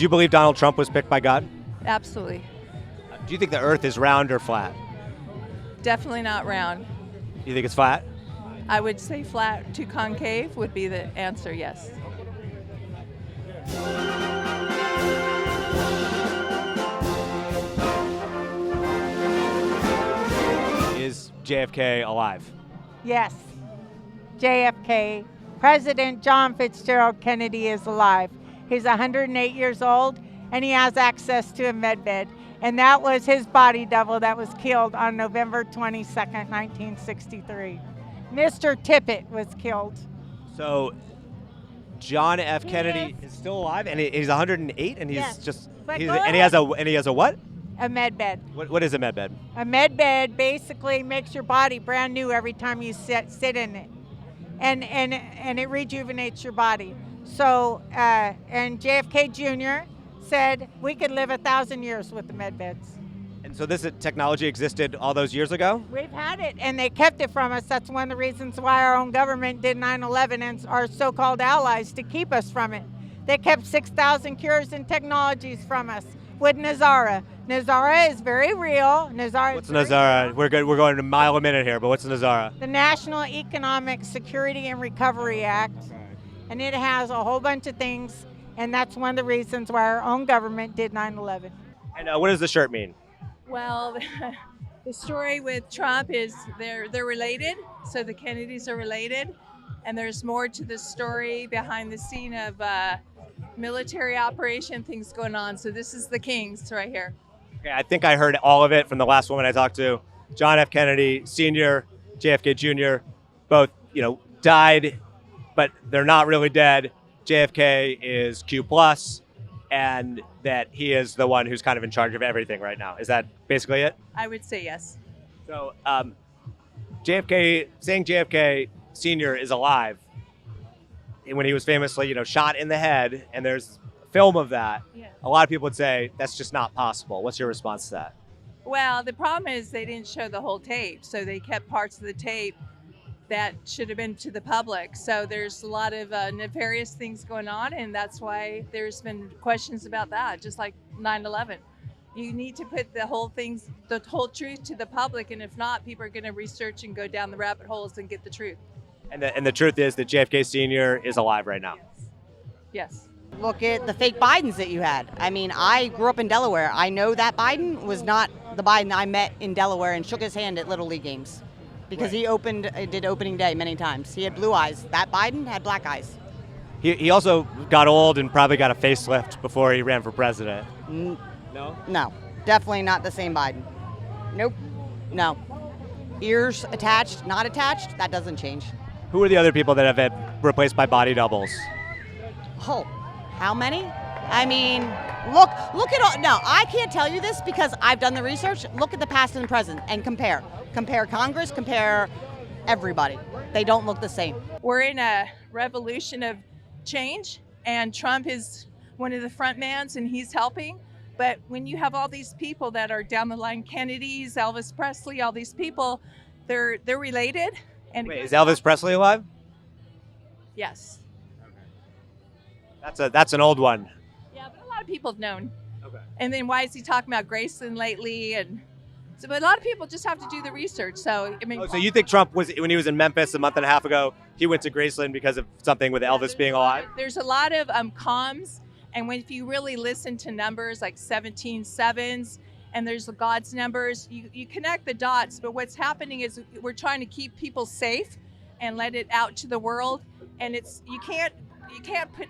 Do you believe Donald Trump was picked by God? Absolutely. Do you think the Earth is round or flat? Definitely not round. You think it's flat? I would say flat to concave would be the answer, yes. Is JFK alive? Yes. JFK, President John Fitzgerald Kennedy is alive. He's 108 years old and he has access to a med bed. And that was his body double that was killed on November 22nd, 1963. Mr. Tippit was killed. So John F. Kennedy is still alive and he's 108 and he's Yes. But he's, go and he ahead. has a what? A med bed. What is a med bed? A med bed basically makes your body brand new every time you sit in it. And it rejuvenates your body. So, and JFK Jr. said we could live 1,000 years with the med beds. And so this technology existed all those years ago? We've had it and they kept it from us. That's one of the reasons why our own government did 9/11 and our so-called allies to keep us from it. They kept 6,000 cures and technologies from us with Nazara. Nazara is very real. What's Nazara? We're going a mile a minute here, but what's Nazara? The National Economic Security and Recovery Act. And it has a whole bunch of things, and that's one of the reasons why our own government did 9/11. And what does the shirt mean? Well, the story with Trump is they're related, so the Kennedys are related, and there's more to the story behind the scene of military operation, things going on. So this is the Kings right here. Okay, I think I heard all of it from the last woman I talked to. John F. Kennedy Sr., JFK Jr., both, died, but they're not really dead. JFK is Q+, and that he is the one who's kind of in charge of everything right now. Is that basically it? I would say yes. So saying JFK Sr. is alive, when he was famously, shot in the head, and there's film of that, Yeah. a lot of people would say that's just not possible. What's your response to that? Well, the problem is they didn't show the whole tape, so they kept parts of the tape that should have been to the public. So there's a lot of nefarious things going on, and that's why there's been questions about that, just like 9/11. You need to put the whole truth to the public, and if not, people are going to research and go down the rabbit holes and get the truth. And the truth is that JFK Sr. is alive right now. Yes. Look at the fake Bidens that you had. I mean, I grew up in Delaware. I know that Biden was not the Biden I met in Delaware and shook his hand at Little League games because he did opening day many times. He had blue eyes. That Biden had black eyes. He also got old and probably got a facelift before he ran for president. No? No, definitely not the same Biden. Nope. No. Ears attached, not attached, that doesn't change. Who are the other people that have been replaced by body doubles? Oh, how many? I mean, look at all. No, I can't tell you this because I've done the research. Look at the past and the present and compare. Compare Congress, compare everybody. They don't look the same. We're in a revolution of change, and Trump is one of the front mans, and he's helping. But when you have all these people that are down the line, Kennedys, Elvis Presley, all these people, they're related. And Wait, is Elvis Presley alive? Yes. That's an old one. Yeah, but a lot of people have known. Okay. And then why is he talking about Graceland lately? And so, but a lot of people just have to do the research. So I mean, Oh, so you think Trump when he was in Memphis a month and a half ago, he went to Graceland because of something with Elvis being alive? There's a lot of comms, and if you really listen to numbers like 17 sevens, and there's the God's numbers, you connect the dots. But what's happening is we're trying to keep people safe and let it out to the world. And you can't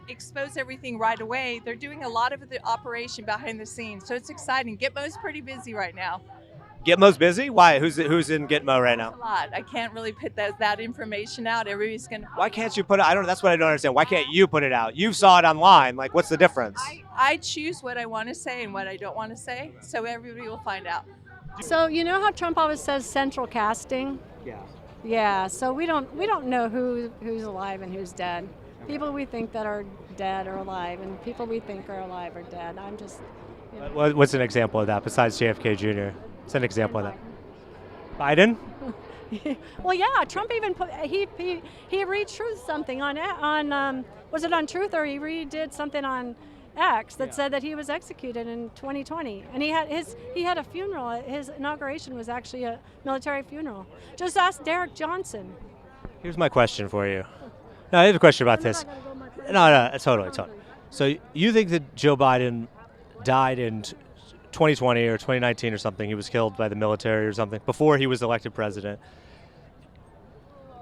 expose everything right away. They're doing a lot of the operation behind the scenes, so it's exciting. Gitmo's pretty busy right now. Gitmo's busy? Why? Who's in Gitmo right A now? lot. I can't really put that information out. Everybody's gonna. Why can't you put it? That's what I don't understand. Why can't you put it out? You saw it online. Like, what's the difference? I choose what I want to say and what I don't want to say, so everybody will find out. So you know how Trump always says central casting? Yeah. Yeah. So we don't know who's alive and who's dead. People we think that are dead are alive, and people we think are alive are dead. I'm just. What's an example of that besides JFK Jr.? What's an example of that? Biden? Well, yeah. Trump even he retruths something on was it on Truth or he redid something on X that said that he was executed in 2020, and he had a funeral. His inauguration was actually a military funeral. Just ask Derek Johnson. Here's my question for you. No, I have a question about this. No, totally. So you think that Joe Biden died in 2020 or 2019 or something? He was killed by the military or something before he was elected president.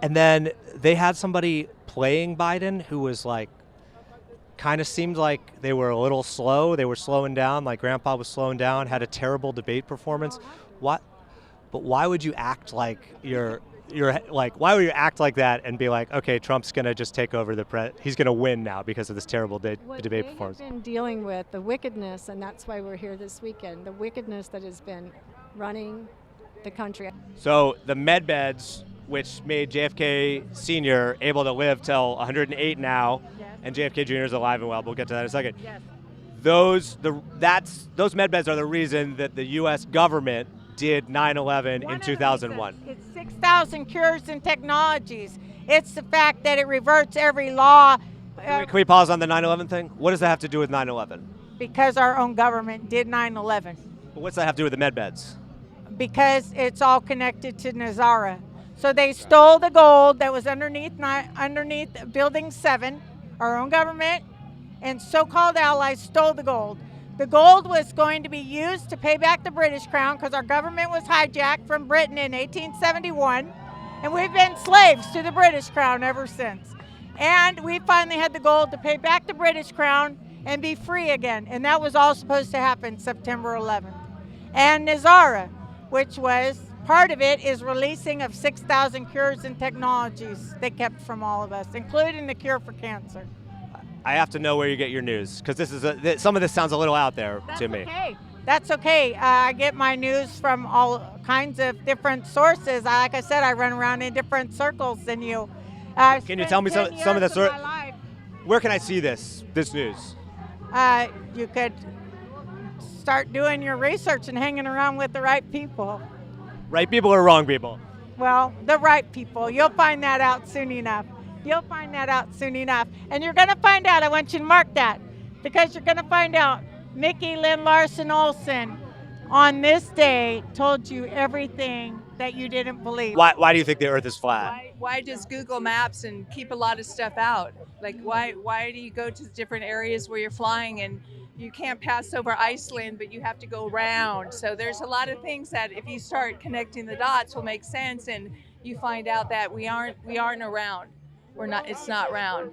And then they had somebody playing Biden who was like, kind of seemed like they were a little slow. They were slowing down, like Grandpa was slowing down, had a terrible debate performance. What? But why would you act like why would you act like that and be like, okay, Trump's going to just take over he's going to win now because of this terrible debate performance? We've been dealing with the wickedness, and that's why we're here this weekend, the wickedness that has been running the country. So the med beds, which made JFK Sr. able to live till 108 now, and JFK Jr. is alive and well. We'll get to that in a second. Yes. Those med beds are the reason that the U.S. government did 9/11 in 2001. It's 6,000 cures and technologies. It's the fact that it reverts every law. Can we pause on the 9/11 thing? What does that have to do with 9/11? Because our own government did 9/11. But what's that have to do with the med beds? Because it's all connected to Nazara. So they stole the gold that was underneath Building 7. Our own government and so-called allies stole the gold. The gold was going to be used to pay back the British Crown because our government was hijacked from Britain in 1871, and we've been slaves to the British Crown ever since. And we finally had the gold to pay back the British Crown and be free again, and that was all supposed to happen September 11th. And Nazara, which was part of it, is releasing of 6,000 cures and technologies they kept from all of us, including the cure for cancer. I have to know where you get your news, because some of this sounds a little out there to me. Okay. That's okay. I get my news from all kinds of different sources. Like I said, I run around in different circles than you. Can you tell me some of the sort? Where can I see this news? You could start doing your research and hanging around with the right people. Right people or wrong people? Well, the right people. You'll find that out soon enough. And you're going to find out, I want you to mark that, because you're going to find out Mickey Lynn Larson Olsen on this day told you everything that you didn't believe. Why do you think the earth is flat? Why does Google Maps and keep a lot of stuff out? Like, why do you go to different areas where you're flying and you can't pass over Iceland, but you have to go around? So there's a lot of things that if you start connecting the dots will make sense, and you find out that we aren't around. It's not round.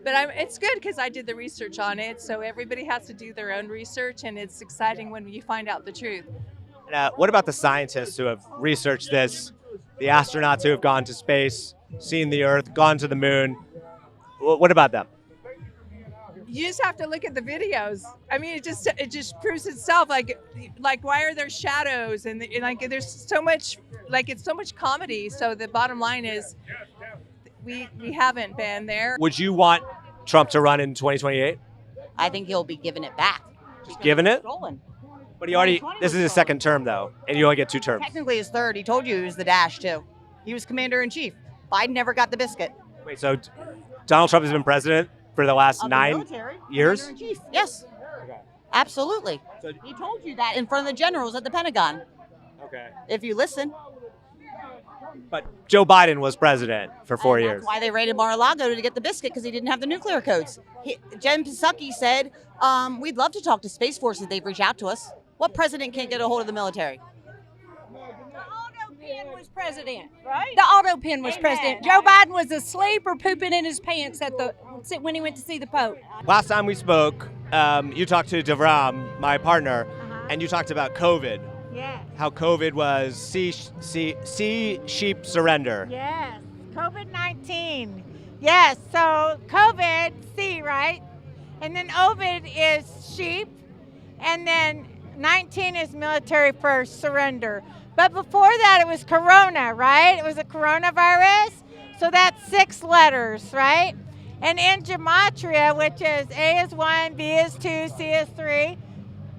But it's good because I did the research on it, so everybody has to do their own research, and it's exciting when you find out the truth. What about the scientists who have researched this, the astronauts who have gone to space, seen the Earth, gone to the moon? What about them? You just have to look at the videos. I mean, it just proves itself. Like why are there shadows and like there's so much, like it's so much comedy. So the bottom line is, we haven't been there. Would you want Trump to run in 2028? I think he'll be giving it back. Just giving it? Stolen. But this is his second term though, and you only get 2 terms. Technically his third. He told you he was the dash too. He was commander in chief. Biden never got the biscuit. Wait, so Donald Trump has been president for the last 9 years? Commander in chief. Yes. Okay. Absolutely. So, He told you that in front of the generals at the Pentagon. okay. If you listen. But Joe Biden was president for 4 And years. That's why they raided Mar-a-Lago to get the biscuit, because he didn't have the nuclear codes. Jen Psaki said, we'd love to talk to Space Force if they've reached out to us. What president can't get a hold of the military? The auto pen was president, right? The auto pen was president. Joe Biden was asleep or pooping in his pants when he went to see the Pope. Last time we spoke, you talked to Devram, my partner, and you talked about COVID. Yeah. How COVID was see sheep surrender. Yes. COVID-19. Yes. So COVID, C, right? And then Ovid is sheep. And then 19 is military first, surrender. But before that, it was Corona, right? It was a coronavirus. So that's 6 letters, right? And in gematria, which is A is 1, B is 2, C is 3, ...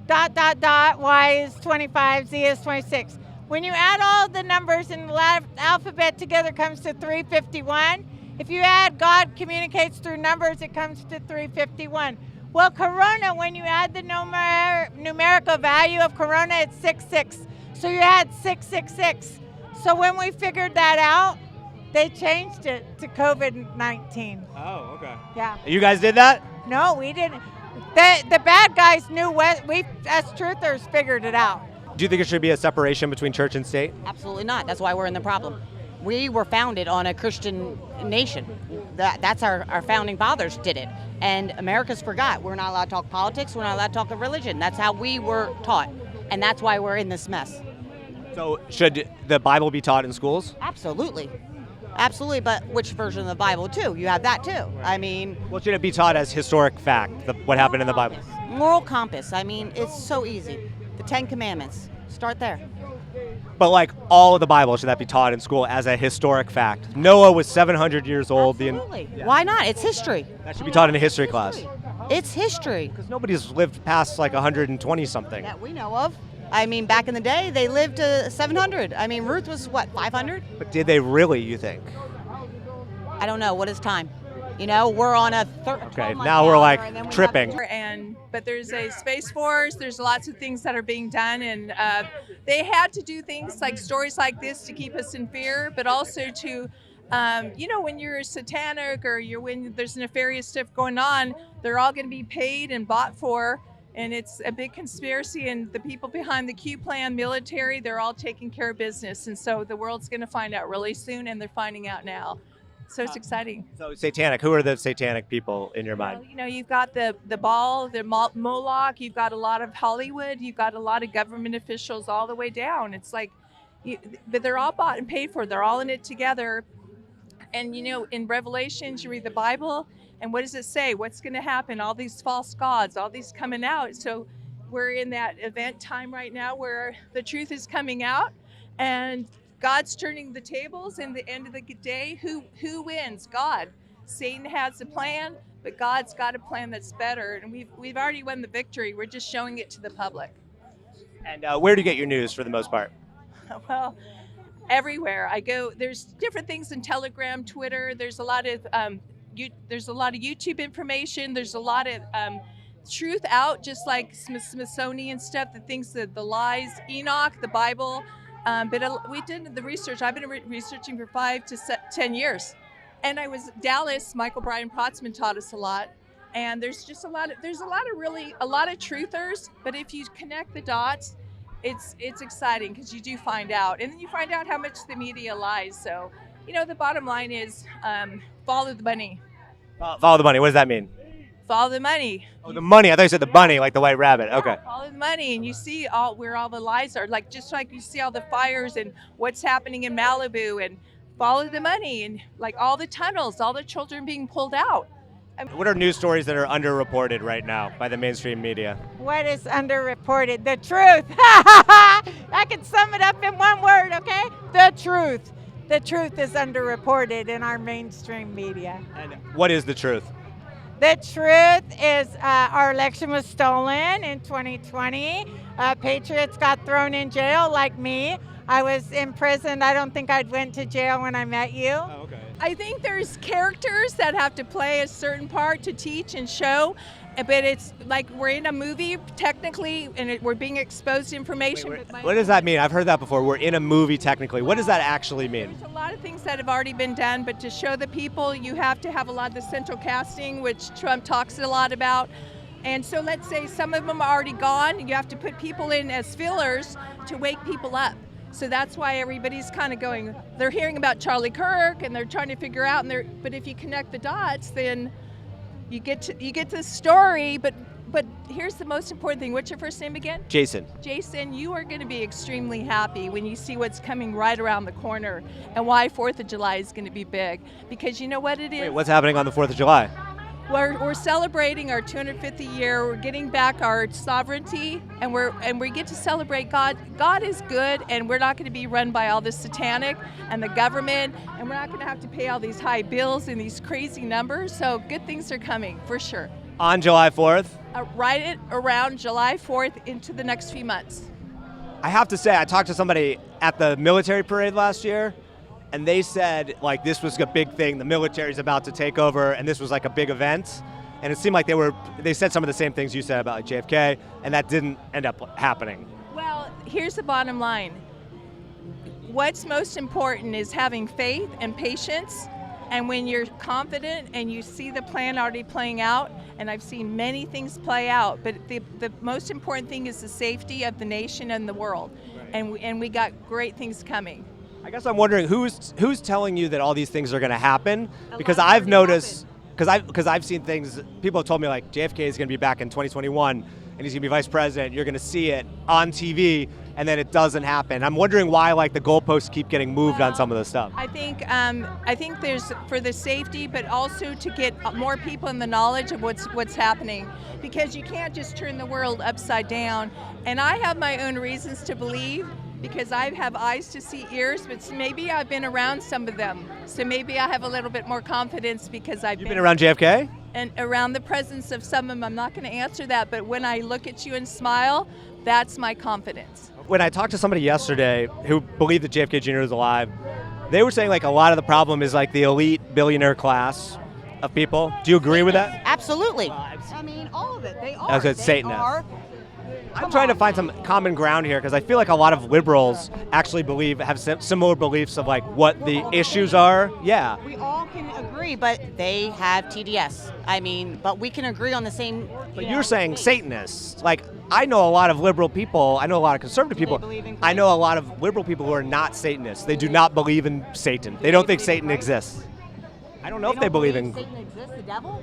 Y is 25, Z is 26. When you add all the numbers in the alphabet together, it comes to 351. If you add God communicates through numbers, it comes to 351. Well, corona, when you add the numerical value of corona, it's 66. So you had 666. So when we figured that out, they changed it to COVID-19. Oh, okay. Yeah. You guys did that? No, we didn't. The bad guys knew what we, as truthers, figured it out. Do you think it should be a separation between church and state? Absolutely not. That's why we're in the problem. We were founded on a Christian nation. That's our founding fathers did it. And America's forgot. We're not allowed to talk politics. We're not allowed to talk religion. That's how we were taught. And that's why we're in this mess. So should the Bible be taught in schools? Absolutely. Absolutely, but which version of the Bible, too? You have that, too. I mean... Well, should it be taught as historic fact, what happened in the Bible? Moral compass. I mean, it's so easy. The 10 Commandments. Start there. But like all of the Bible, should that be taught in school as a historic fact? Noah was 700 years old. Absolutely. Why not? It's history. That should be taught in a history class. It's history. Because nobody's lived past like 120 something. That we know of. I mean, back in the day, they lived to 700. I mean, Ruth was, what, 500? But did they really, you think? I don't know. What is time? You know, we're on a Okay, now we're like tripping. But there's a Space Force. There's lots of things that are being done, and they had to do things like stories like this to keep us in fear, but also to, when you're satanic or when there's nefarious stuff going on, they're all going to be paid and bought for, and it's a big conspiracy. And the people behind the Q plan, military, they're all taking care of business, and so the world's going to find out really soon, and they're finding out now. So it's exciting. So satanic, who are the satanic people in your mind? Well, you've got the Baal, the Moloch, you've got a lot of Hollywood, you've got a lot of government officials all the way down. It's like, but they're all bought and paid for. They're all in it together. And, in Revelations, you read the Bible, and what does it say? What's going to happen? All these false gods, all these coming out. So we're in that event time right now where the truth is coming out, and God's turning the tables. In the end of the day, who wins? God. Satan has a plan, but God's got a plan that's better, and we've already won the victory. We're just showing it to the public. And where do you get your news for the most part? Well, everywhere I go. There's different things in Telegram, Twitter. There's a lot of YouTube information. There's a lot of truth out, just like Smithsonian stuff. The things that the lies, Enoch, the Bible. But we did the research. I've been researching for 5 to 10 years. And I was Dallas, Michael Bryan Protzman taught us a lot. And there's just a lot of truthers, but if you connect the dots, it's exciting because you do find out. And then you find out how much the media lies. So, the bottom line is follow the money. Follow the money. What does that mean? Follow the money. Oh, the money. I thought you said the bunny, like the white rabbit. Okay. Follow the money, and you see where all the lies are. Like just like you see all the fires and what's happening in Malibu, and follow the money, and like all the tunnels, all the children being pulled out. What are news stories that are underreported right now by the mainstream media? What is underreported? The truth. I can sum it up in one word, okay? The truth. The truth is underreported in our mainstream media. And what is the truth? The truth is our election was stolen in 2020. Patriots got thrown in jail like me. I was in prison. I don't think I'd went to jail when I met you. Oh, okay. I think there's characters that have to play a certain part to teach and show, but it's like we're in a movie technically, and we're being exposed to information. What does that mean? I've heard that before. We're in a movie technically. What does that actually mean? There's a lot of things that have already been done, but to show the people, you have to have a lot of the central casting, which Trump talks a lot about. And so let's say some of them are already gone. You have to put people in as fillers to wake people up. So that's why everybody's kind of going, they're hearing about Charlie Kirk and they're trying to figure out, but if you connect the dots, then you get to the story. But here's the most important thing. What's your first name again? Jason. Jason, you are going to be extremely happy when you see what's coming right around the corner and why 4th of July is going to be big. Because you know what it is? Wait, what's happening on the 4th of July? We're celebrating our 250th year. We're getting back our sovereignty, and we get to celebrate God. God is good, and we're not going to be run by all this satanic and the government, and we're not going to have to pay all these high bills and these crazy numbers. So good things are coming for sure. On July 4th? Right around July 4th into the next few months. I have to say, I talked to somebody at the military parade last year, and they said like this was a big thing. The military's about to take over, and this was like a big event. and it seemed like they said some of the same things you said about like JFK, and that didn't end up happening. Well, here's the bottom line. What's most important is having faith and patience. And when you're confident and you see the plan already playing out, and I've seen many things play out, but the most important thing is the safety of the nation and the world. Right. And we got great things coming. I guess I'm wondering who's telling you that all these things are going to happen? Because I've noticed, because I've seen things, people have told me like JFK is going to be back in 2021 and he's going to be vice president. You're going to see it on TV, and then it doesn't happen. I'm wondering why like the goalposts keep getting moved on some of the stuff. I think there's for the safety, but also to get more people in the knowledge of what's happening, because you can't just turn the world upside down. And I have my own reasons to believe, because I have eyes to see ears, but maybe I've been around some of them. So maybe I have a little bit more confidence because You've been around JFK? And around the presence of some of them. I'm not going to answer that, but when I look at you and smile, that's my confidence. When I talked to somebody yesterday who believed that JFK Jr. is alive, they were saying like a lot of the problem is like the elite billionaire class of people. Do you agree with that? Absolutely. I mean, all of it. They are. As a Satanist. I'm trying to find some common ground here because I feel like a lot of liberals actually have similar beliefs of like what the issues are. Yeah. We all can agree, but they have TDS. I mean, but we can agree on the same. But you're saying Satanists. Like, I know a lot of liberal people. I know a lot of conservative people. I know a lot of liberal people who are not Satanists. They do not believe in Satan. They don't think Satan exists. I don't know if they believe in Satan exists, the devil.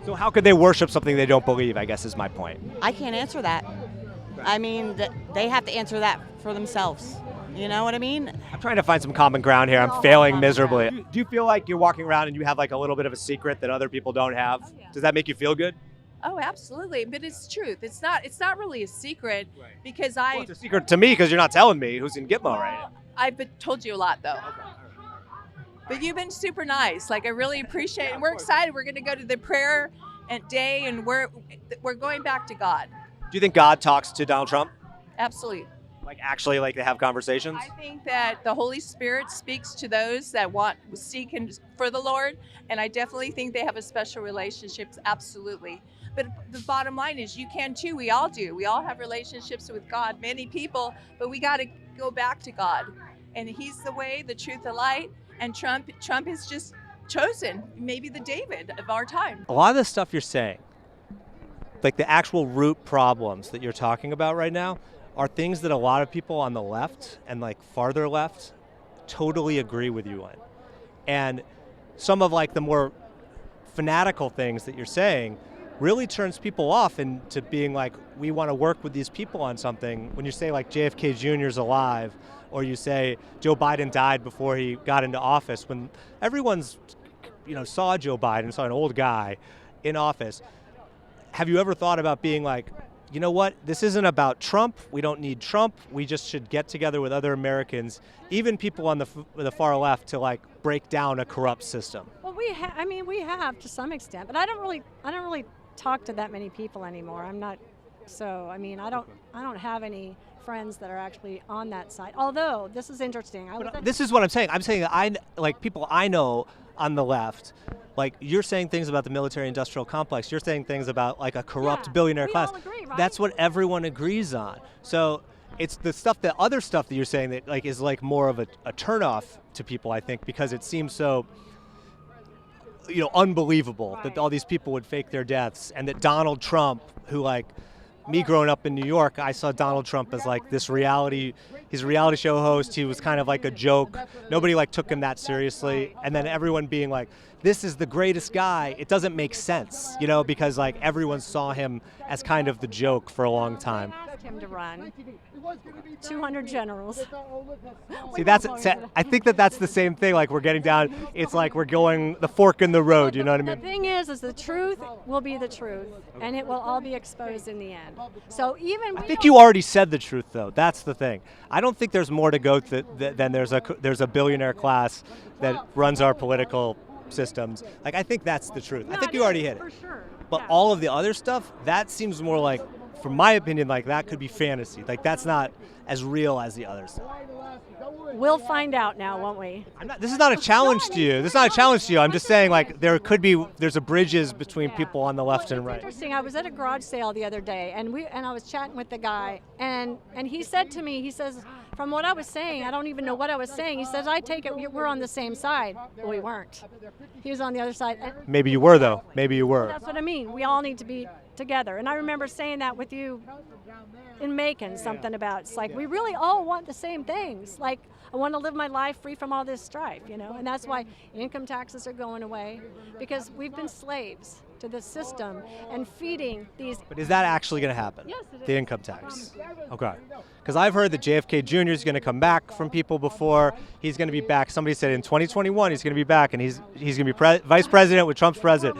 So how could they worship something they don't believe, I guess is my point. I can't answer that. I mean, they have to answer that for themselves. You know what I mean? I'm trying to find some common ground here. I'm failing miserably. Do you feel like you're walking around and you have like a little bit of a secret that other people don't have? Oh, yeah. Does that make you feel good? Oh, absolutely. But it's truth. It's not really a secret, because Well, it's a secret to me because you're not telling me who's in Gitmo right now. I've told you a lot, though. Okay. But you've been super nice. Like, I really appreciate it. And we're excited. We're going to go to the prayer day, and we're going back to God. Do you think God talks to Donald Trump? Absolutely. Like actually like they have conversations? I think that the Holy Spirit speaks to those that seek for the Lord, and I definitely think they have a special relationship. Absolutely. But the bottom line is you can too. We all do. We all have relationships with God, many people, but we got to go back to God. And He's the way, the truth, the light. And Trump is just chosen, maybe the David of our time. A lot of the stuff you're saying, like the actual root problems that you're talking about right now, are things that a lot of people on the left and like farther left totally agree with you on. And some of like the more fanatical things that you're saying really turns people off into being like, we want to work with these people on something. When you say like JFK Jr. is alive, or you say Joe Biden died before he got into office, when everyone's, saw Joe Biden, saw an old guy in office, have you ever thought about being like, you know what, this isn't about Trump, we don't need Trump, we just should get together with other Americans, even people on the far left, to like break down a corrupt system? Well, we have to some extent, but I don't really talk to that many people anymore. I'm not, so I mean, I don't have any friends that are actually on that side. Although this is interesting. This is what I'm saying. I'm saying that people I know on the left, like you're saying things about the military-industrial complex. You're saying things about like a corrupt billionaire class. All agree, right? That's what everyone agrees on. So it's the other stuff that you're saying that like is like more of a turnoff to people, I think, because it seems so unbelievable that all these people would fake their deaths, and that Donald Trump, who like me growing up in New York, I saw Donald Trump as like he's a reality show host. He was kind of like a joke. Nobody like took him that seriously. And then everyone being like, this is the greatest guy. It doesn't make sense, because like everyone saw him as kind of the joke for a long time. Asked him to run 200 generals. See, I think that's the same thing. Like we're getting down, it's like we're going the fork in the road, you know what I mean? The thing is the truth will be the truth, and it will all be exposed in the end. So I think you already said the truth, though. That's the thing. I don't think there's more to go than there's a billionaire class that runs our political systems. Like, I think that's the truth. I think you already hit it. For sure. But all of the other stuff, that seems more like, from my opinion, like that could be fantasy. Like that's not as real as the other stuff. We'll find out now, won't we? This is not a challenge to you. This is not a challenge to you. I'm just saying, like, there's a bridges between people on the left and right. Interesting. I was at a garage sale the other day, and I was chatting with the guy, and he said to me, he says, from what I was saying, I don't even know what I was saying. He says, I take it we're on the same side. Well, we weren't. He was on the other side. Maybe you were, though. Maybe you were. That's what I mean. We all need to be together. And I remember saying that with you in Macon, something about, it's like, we really all want the same things. Like, I want to live my life free from all this strife, you know, and that's why income taxes are going away, because we've been slaves to the system and feeding these. But is that actually going to happen? Yes, it is. The income tax. Okay. Because I've heard that JFK Jr. is going to come back from people before. He's going to be back. Somebody said in 2021 he's going to be back, and he's going to be vice president with Trump's president.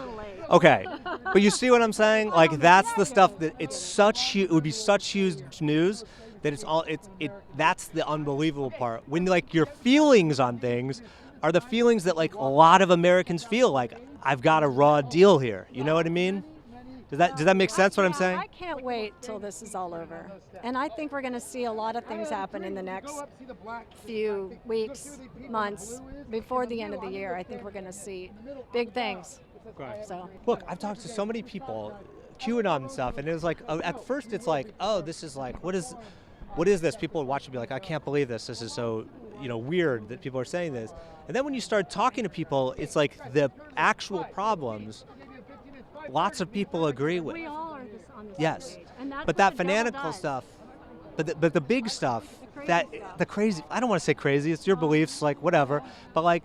Okay, but you see what I'm saying? Like, that's the stuff that it would be such huge news that that's the unbelievable part. When, like, your feelings on things are the feelings that, like, a lot of Americans feel, like, I've got a raw deal here. You know what I mean? Does that make sense what I'm saying? I can't wait till this is all over. And I think we're going to see a lot of things happen in the next few weeks, months, before the end of the year. I think we're going to see big things. So, look, I've talked to so many people, QAnon and stuff, and it was like, at first it's like, oh, this is like, what is this? People would watch and be like, I can't believe this. This is so, weird that people are saying this. And then when you start talking to people, it's like the actual problems, lots of people agree with. we all are on the same Yes, page. And that's but what that the devil fanatical does. stuff, but the big stuff, the crazy, I don't want to say crazy, it's your beliefs, like, whatever, but, like,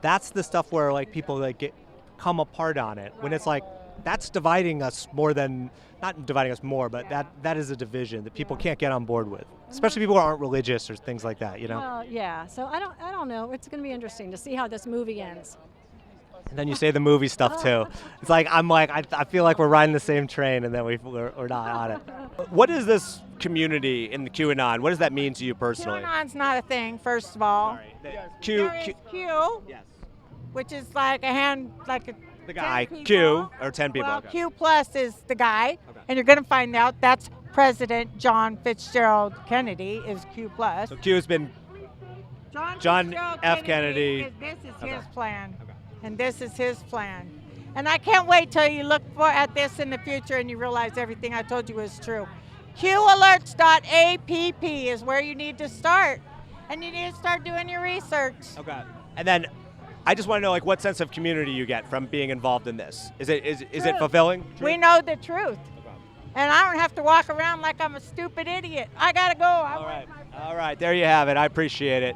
that's the stuff where, like, people, like, come apart on it, when it's like, that's dividing us more than, not dividing us more, but that is a division that people can't get on board with, especially people who aren't religious or things like that, Well, yeah. So I don't know. It's going to be interesting to see how this movie ends. And then you say the movie stuff too. It's like, I feel like we're riding the same train, and then we're not on it. What is this community in the QAnon? What does that mean to you personally? QAnon's not a thing, first of all. Sorry. There is Q, Yes. which is like The guy, 10 people. Q, or 10 people. Well, okay. Q plus is the guy, Okay. and you're going to find out that's President John Fitzgerald Kennedy is Q plus. So Q has been, John Fitzgerald F. Kennedy. This is Okay. his plan, Okay. and this is his plan. And I can't wait till you look at this in the future and you realize everything I told you is true. QAlerts.app is where you need to start, and you need to start doing your research. Okay. And then I just want to know, like, what sense of community you get from being involved in this. Is it fulfilling? We know the truth. And I don't have to walk around like I'm a stupid idiot. I gotta go. All right. There you have it. I appreciate it.